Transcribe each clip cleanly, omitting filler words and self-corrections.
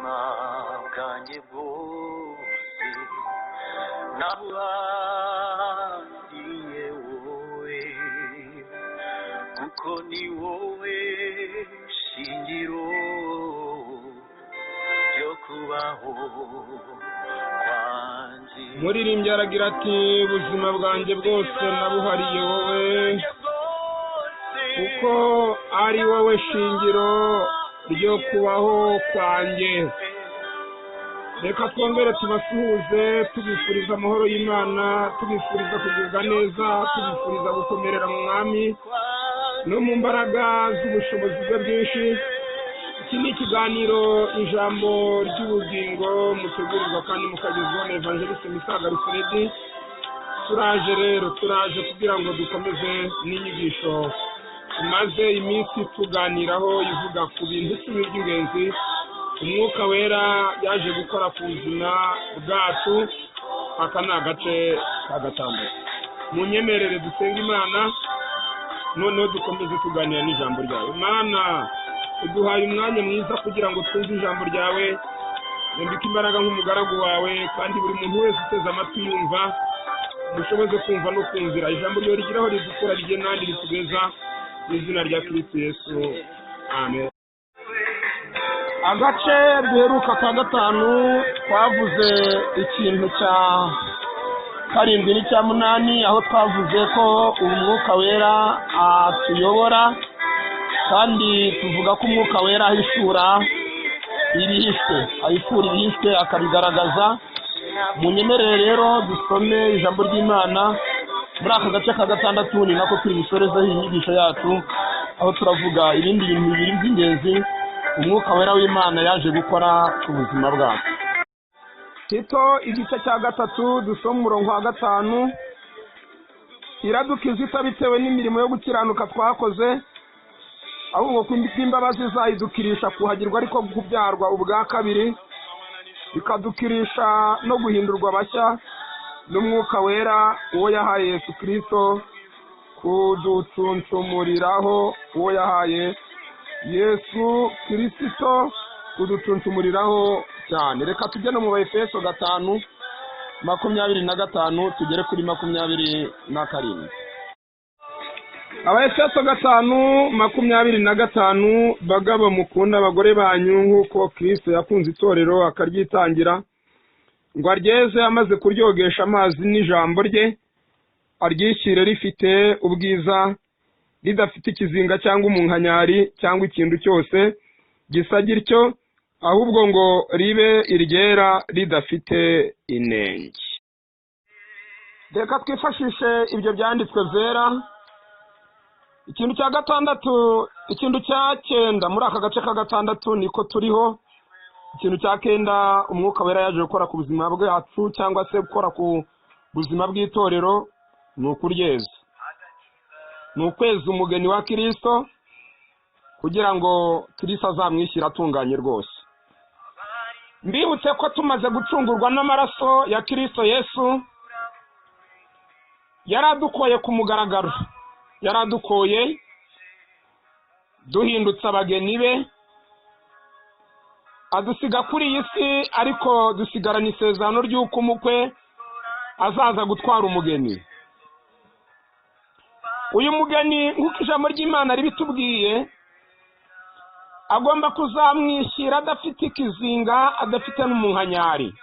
ubuzima bwanjye bwose nabuhariye wowe kuko ni wowe shingiro ryo kubaho kwanjye. Muririmbyi aragira ati ubuzima bwanjye bwose nabuhariye wowe kuko ari wowe shingiro ryo kubaho kwanjye. Reka twongere tubasuhuze tubifuriza amahoro y'Imana, tubifuriza kugubwa neza, tubifuriza gukomerera mu mwami no mu mbaraga z'ubushobozi bwe bwinshi. Iki ni ikiganiro ijambo ry'ubugingo mutegurirwa kandi mukagezwaho na Evangeliste Misaga Ruseredi. Turaje kugira ngo dukomeze n'inyigisho tumaze iminsi tuganiraho ivuga ku bintu by'ingenzi umwuka wera yaje gukora ku buzima bwacu. Aka ni agace ka gatandatu. Munyemerere dusenga Imana noneho dukomeze tuganira n'ijambo ryawe. Imana uduhaye umwanya mwiza kugira ngo twumve ijambo ryawe, mbike imbaraga nk'umugaragu wawe, kandi buri muntu wese uteze amatwi yumva dushoboze kumva no kumvira ijambo ryawe rigiraho ridukura rigena ritugeza mu izina rya Kristo Yesu, amen. Agace duheruka ka gatanu twavuze ikintu cya karindwi n'icya munani, aho twavuze ko umwuka wera atuyobora kandi tuvuga ko umwuka wera ahishura ibihishwe akabigaragaza. Munyemerere rero dusome ijambo ry'Imana muri aka gace ka gatandatu, ni nako turi busorezeho inyigisho yacu, aho turavuga ibindi bintu bibiri by'ingenzi umwuka wera w'Imana yaje gukora ku buzima bwacu. Tito igice cya gatatu dusoma umurongo wa 5. Iradukiza itabitewe n'imirimo yo gukiranuka twakoze, ahubwo kw'imbabazi zayidukirisha kuhagirwa ariko kubyarwa ubwa kabiri, bikadukirisha no guhindurwa bashya n'umwuka wera uwo yahaye Yesu Kristo kuducuncumuriraho, uwo yahaye Yesu Kristo kuducuncumuriraho cyane. Reka tujye no mu Baefeso 5:25 tugere kuri 27. Abaefeso 5:25, bagabo mukunda abagore banyu nk'uko Kristo yakunze itorero akaryitangira, ngo aryeze amaze kuryogesha amazi n'ijambo rye, aryishyire rifite ubwiza, ridafite ikizinga cyangwa umunkanyari cyangwa ikintu cyose gisa gityo, ahubwo ngo ribe iryera ridafite inenge. Reka twifashishe ibyo byanditswe byera. Ikintu cya gatandatu, ikintu cya 9 muri aka gace ka gatandatu niko turiho. Ikintu cya 9 umwuka wera yaje gukora ku buzima bwacu cyangwa se gukora ku buzima bw'itorero, ni ukuryeza, ni ukweza umugeni wa Kristo kugira ngo Kristo azamwishyira atunganye rwose. Mbibutse ko tumaze gucungurwa n'amaraso ya Kristo Yesu, yaradukoye ku mugaragaro, yaradukoye duhindutse abageni be, adusiga kuri iyi si, ariko dusigarana isezerano ry'uko umukwe azaza gutwara umugeni. Uyu mugeni nk'uko ijambo ry'Imana ribitubwiye, agomba kuzamwishyira adafite ikizinga, adafite n'umunkanyari.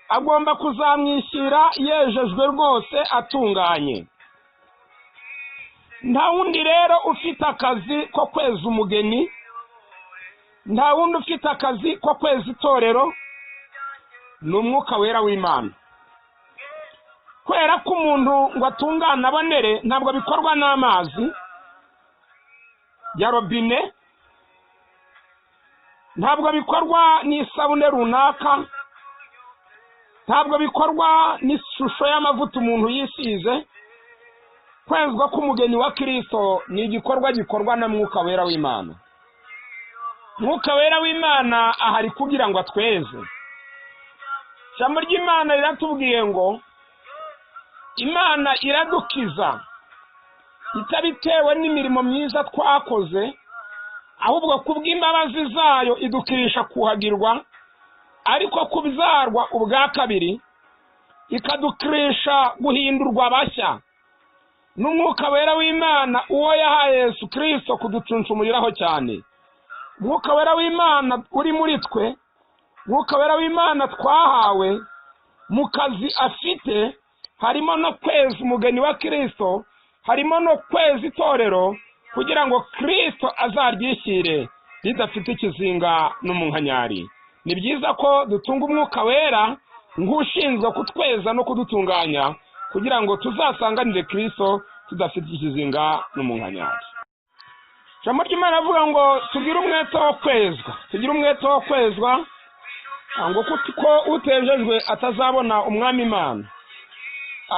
Agomba kuzamwishyira yejejwe rwose atunganye. Nta wundi rero ufite akazi ko kweza umugeni, nta wundi ufite akazi ko kweza itorero, ni umwuka wera w'Imana. Kwera ko umuntu ngo atungane abonere ntabwo bikorwa n'amazi ya robine, ntabwo bikorwa n'isabune runaka, ntabwo bikorwa n'ishusho y'amavuta umuntu yisize. Kwezwa k'umugeni wa Kristo ni igikorwa gikorwa na mwuka wera w'Imana. Mwuka wera w'Imana ahari kugira ngo atweze. Ijambo ry'Imana riratubwiye ngo Imana iradukiza itabitewe n'imirimo myiza twakoze, ahubwo kubw'imbabazi zayo idukirisha kuhagirwa, ariko kubyarwa ubwa kabiri ikadukirisha guhindurwa bashya n'umwuka wera w'Imana, uwo yahaye Yesu Kristo kuducuncumuriraho cyane. Umwuka wera w'Imana uri muri twe, umwuka wera w'Imana twahawe mu kazi afite, harimo no kweza umugeni wa Kristo, harimo no kweza itorero kugira ngo Kristo azaryishyire ridafite ikizinga n'umunkanyari. Ni byiza ko dutunga umwuka wera nk'ushinzwe kutweza no kudutunganya kugira ngo tuzasanganire Kristo tudafite ikizinga n'umunkanyari. Ijambo ry'Imana avuga ngo tugire umwete wo kwezwa, tugire umwete wo kwezwa ngo kuko utejejwe atazabona umwami Imana.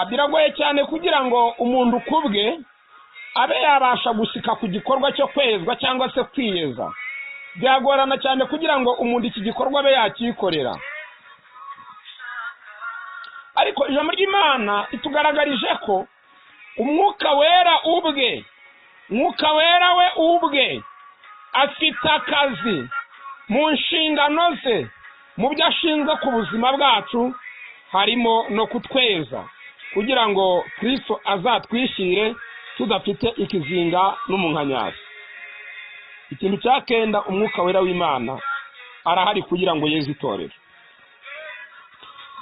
Biragoye cyane kugira ngo umuntu kubwe abe yabasha gushyika ku gikorwa cyo kwezwa cyangwa se kwiyeza. Byagorana cyane kugira ngo umuntu iki gikorwa abe yakikorera. Ariko ijambo ry'Imana itugaragarije ko umwuka wera ubwe, umwuka wera we ubwe afite akazi mu nshingano ze, mu byo ashinzwe ku buzima bwacu, harimo no kutweza kugira ngo Kristo azatwishyire tudafite ikizinga n'umunkanyari. Ikintu cya kenda, umwuka wera w'Imana arahari kugira ngo yeze itorero.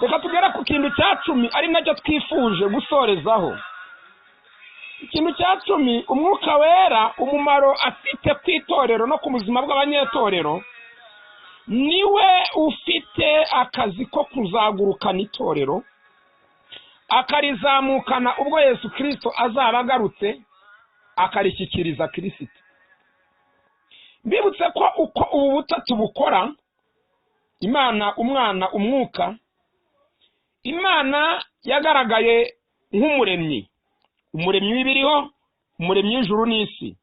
Reka tugera ku kintu cya 10 ari nacyo twifuje gusorezaho. Ikintu cya 10, umwuka wera umumaro afite ku itorero no ku buzima bw'abanyetorero, niwe ufite akazi ko kuzagurukana itorero akarizamukana ubwo Yesu Kristo azaba agarutse akarishyikiriza Kristo. Mbibutse ko uko ubu butatu bukora, Imana, Umwana, Umwuka, Imana yagaragaye nk'umuremyi, umuremyi w'ibiriho, umuremyi w'ijuru n'isi.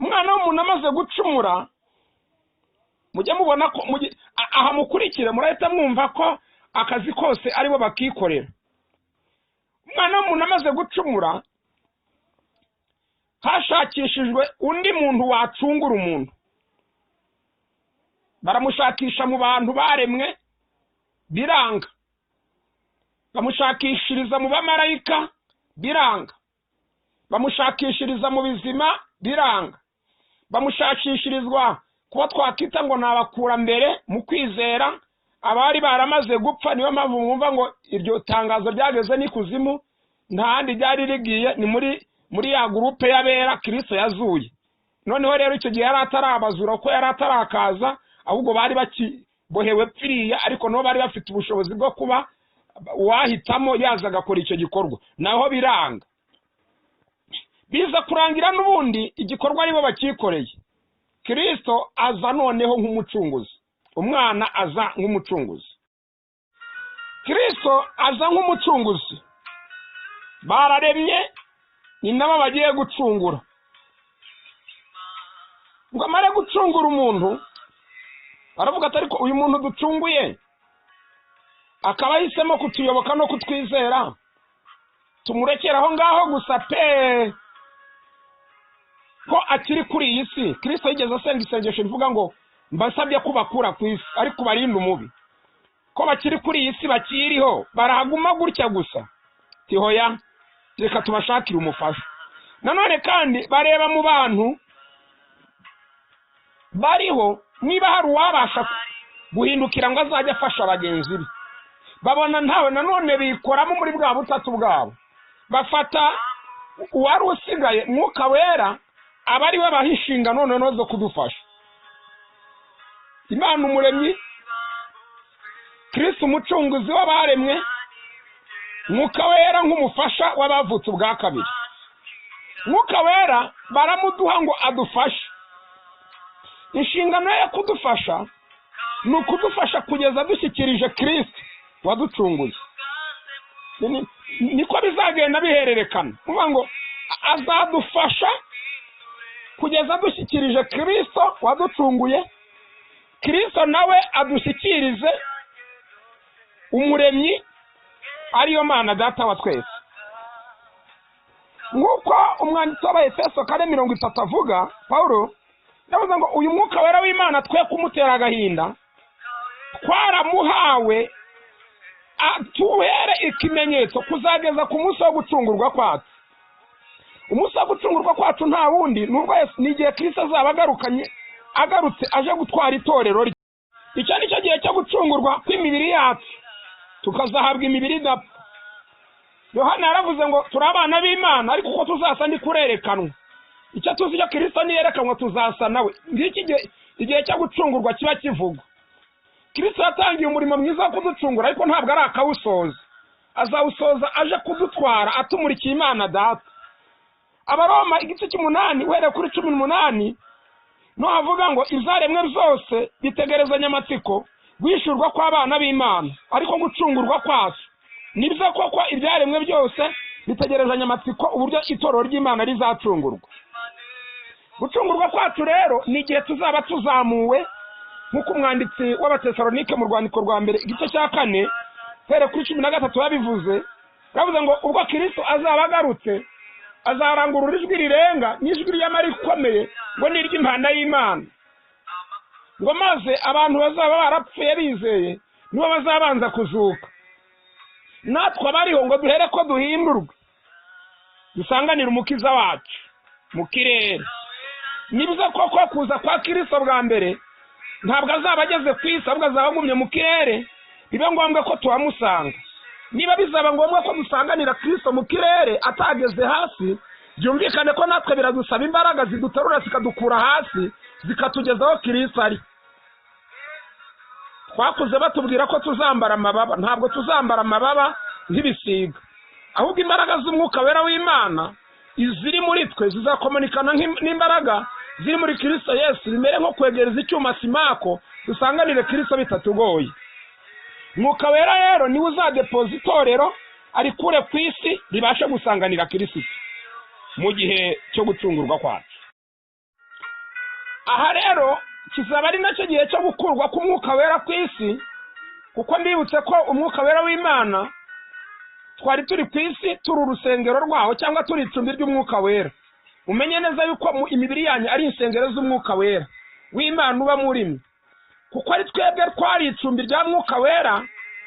Umwana w'umuntu amaze gucumura, mujye mubona ko aha mukurikira murahita mwumva ko akazi kose aribo bakikorera. Umwana w'umuntu amaze gucumura, hashakishijwe undi muntu wacungura umuntu. Baramushakisha mu bantu baremwe, biranga. Bamushakishiriza mu bamarayika, biranga. Bamushakishiriza mu bizima, biranga. Bamushakishirizwa kuba twakita ngo nabakurambere mu kwizera, abari baramaze gupfa. Niyo mpamvu mwumva ngo iryo tangazo ryageze n'ikuzimu, ntahandi ryari rigiye, ni muri ya gurupe y'abera Kristo yazuye. Noneho rero icyo gihe yari atarabazura ko yari atarakaza, ahubwo bari bakibohewe pfiriya, ariko no bari bafite ubushobozi bwo kuba wahitamo yaza agakora icyo gikorwa. Naho biranga, biza kurangira n'ubundi igikorwa aribo bakikoreye. Kristo aza noneho nk'umucunguzi, umwana aza nk'umucunguzi. Kristo aza nk'umucunguzi, bararemye ni nabo bagiye gucungura. Ngo amare gucungura umuntu, aravuga ati ariko uyu muntu ducunguye akaba yahisemo kutuyoboka no kutwizera, tumurekera aho ngaho gusa pe ko akiri kuri iyi si. Kristo yigeze asenga isengesho rivuga ngo mbasabye kubakura ku isi ariko barinda umubi. Ko bakiri kuri iyi si bakiriho, barahaguma gutya gusa. Tihoya, reka tubashakire umufasha. Nanone kandi bareba mu bantu bariho, niba hari uwabasha guhindukira ngo azajya afasha bagenzi be. Babona ntawe, nanone bikoramo muri bwa butatu bwabo. Bafata uwari usigaye, Mwuka Wera, abari we bahishinga none zo kudufasha. Imana umuremyi, Kristo umucunguzi w'abaremwe, Mwuka Wera nk'umufasha w'abavutse ubwa kabiri. Mwuka Wera baramuduha ngo adufashe. Inshingano yo kudufasha ni ukudufasha kugeza dushyikirije Kristo waducunguye. Niko bizagenda bihererekana. Kuvuga ngo azadufasha kugeza dushyikirije Kristo waducunguye, Kristo nawe adushyikirize umuremyi ariyo Mana Data wa twese. nk'uko umwanditsi w'Abaefeso 4:30 avuga, Pawulo yavuze ngo uyu mwuka wera w'Imana twe kumutera agahinda twaramuhawe atuhere ikimenyetso kuzageza ku munsi wo gucungurwa kwacu. Umunsi wo gucungurwa kwacu nta wundi nubwo ni igihe Kristo azaba agarutse aje gutwara itorero rye. Icyo ni cyo gihe cyo gucungurwa kw'imibiri yacu tukazahabwa imibiri idapfa. Yohana yaravuze ngo turi abana b'Imana ariko uko tuzasa ndi kurerekanwa. Icyo tuzi cyo Kristo niyerekanwa tuzasa nawe. Ngiki igihe cyo gucungurwa kiba kivugwa. Kristo yatangiye umurimo mwiza wo kuducungura ariko ntabwo ari akawusoza. Azawusoza aje kudutwara atumurikiye Imana Data. Abaroma 8 uhereye kuri 18 no havuga ngo izaremwe zose bitegerezanya amatsiko gwishurwa kw'abana b'Imana ariko gucungurwa kwacu nibyo koko ibyaremwe byose bitegerezanya amatsiko uburyo itorero ry'Imana rizacungurwa. Gucungurwa kwacu rero ni igihe tuzaba tuzamuwe nk'uko umwanditsi w'Abatesalonike mu rwandiko rwa mbere 4 uhereye kuri 13 yabivuze. Yavuze ngo ubwo Kristo azaba agarutse azarangurura ijwi rirenga n'ijwi ry'amari rikomeye ngo ni iry'impanda y'Imana, ngo maze abantu bazaba barapfuye bizeye nibo bazabanza kuzuka. Natwe abariho ngo duhere ko duhindurwe dusanganira umukiza wacu mu kirere. Nibiza koko kuza kwa Kristo bwa mbere ntabwo azaba ageze ku isi ahubwo azaba agumye mu kirere, bibe ngombwa ko tuhamusanga. Niba bizaba ngombwa ko dusanganira Kristo mu kirere atageze hasi, byumvikane ko natwe biradusaba imbaraga ziduterura zikadukura hasi zikatugezaho Kristo ari. Twakuze batubwira ko tuzambara amababa, ntabwo tuzambara amababa nk'ibisiga, ahubwo imbaraga z'umwuka wera w'Imana iziri muri twe zizakomunikana n'imbaraga ziri muri Kristo Yesu, bimere nko kwegereza icyuma simako dusanganire Kristo bitatugoye. Mwuka wera rero niwe uzadepoza itorero arikure ku isi ribashe gusanganira Kristo mu gihe cyo gucungurwa kwacu. Aha rero kizaba ari nacyo gihe cyo gukurwa k'umwuka wera ku isi, kuko mbibutse ko umwuka wera w'Imana twari turi ku isi turi urusengero rwaho cyangwa turi icumbi ry'umwuka wera. Umenye neza yuko imibiri yanyu ari insengero z'umwuka wera w'Imana uba murimo, kuko ari twebwe twari icumbi rya mwuka wera.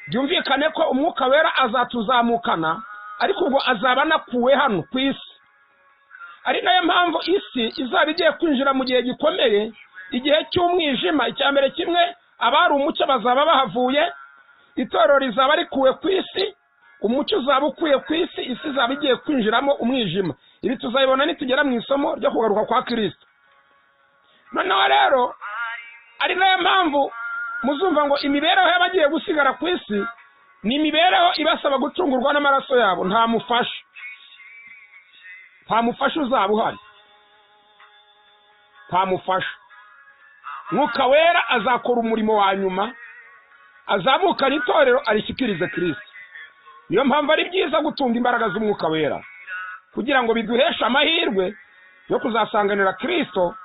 Byumvikane ko umwuka wera azatuzamukana ariko ubwo azaba nakuwe hano ku isi. Ari nayo mpamvu isi izaba igiye kwinjira mu gihe gikomeye, igihe cy'umwijima. Icyambere kimwe abari umucyo bazaba bahavuye, itorero rizaba rikuwe ku isi, umucyo uzaba ukuye ku isi, isi izaba igiye kwinjiramo umwijima. Ibi tuzabibona nitugera mu isomo ryo kugaruka kwa Kristo. Noneho rero ari nayo mpamvu muzumva ngo imibereho y'abagiye gusigara ku isi ni imibereho ibasaba gucungurwa n'amaraso yabo. Nta mufasha uzaba uhari, nta mufasha. Mwuka wera azakora umurimo wa nyuma, azamukana itorero arishyikirize Kristo. Niyo mpamvu ari byiza gutunga imbaraga z'umwuka wera kugira ngo biduheshe amahirwe yo kuzasanganira Kristo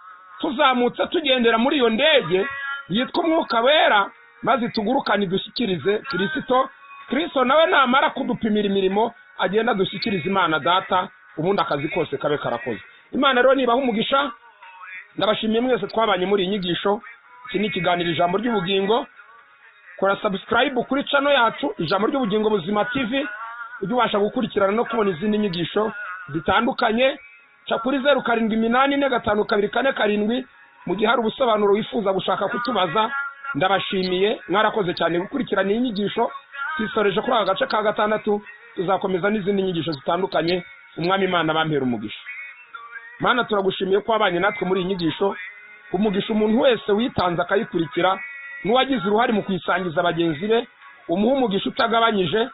tuzamutse tugendera muri iyo ndege yitwa umwuka wera, maze tugurukane dushyikirize Kristo. Kristo nawe namara kudupimira imirimo agenda dushyikiriza Imana Data, ubundi akazi kose kabe karakoze. Imana rero nibaha umugisha. Ndabashimiye mwese twabanye muri inyigisho. Iki ni ikiganiro Ijambo ry'Ubugingo. Kora subscribe kuri channel yacu Ijambo ry'Ubugingo Buzima TV ujye ubasha gukurikirana no kubona izindi nyigisho zitandukanye. Ca kuri 07845247 mu gihe hari ubusobanuro wifuza gushaka kutubaza. Ndabashimiye, mwarakoze cyane gukurikirana iyi nyigisho. Twisoreje kuri aka gace ka 6, tuzakomeza n'izindi nyigisho zitandukanye. Umwami Imana bampera umugisha. Mana turagushimiye ko abanye natwe muri iyi nyigisho. Umugisha umuntu wese witanze akayikurikira, n'uwagize uruhare mu kwisangiza abagenzi be, umuha umugisha utagabanyije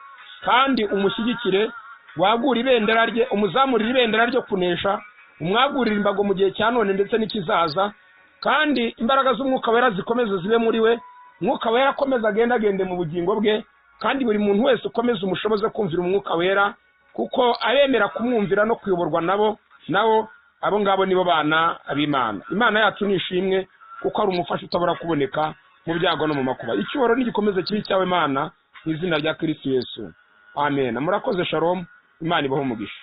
kandi umushyigikire. Wagura ibendera rye, umuzamurira ibendera ryo kunesha, umwagurira imbago mu gihe cya none ndetse n'ikizaza. Kandi imbaraga z'umwuka wera zikomeze zibe muri we. Umwuka wera akomeza agende mu bugingo bwe, kandi buri muntu wese ukomeza umushoboze kumvira umwuka wera, kuko abemera kumwumvira no kuyoborwa nabo abo ngabo nibo bana ab'Imana. Imana yacu nishimwe kuko ari umufasha utabura kuboneka mu byago no mu makuba. Icyubahiro n'igikomeze kibi cyawe Mana, mu izina rya Kristo Yesu. Amen. Murakoze. Shalom. Imana ibahe umugisha.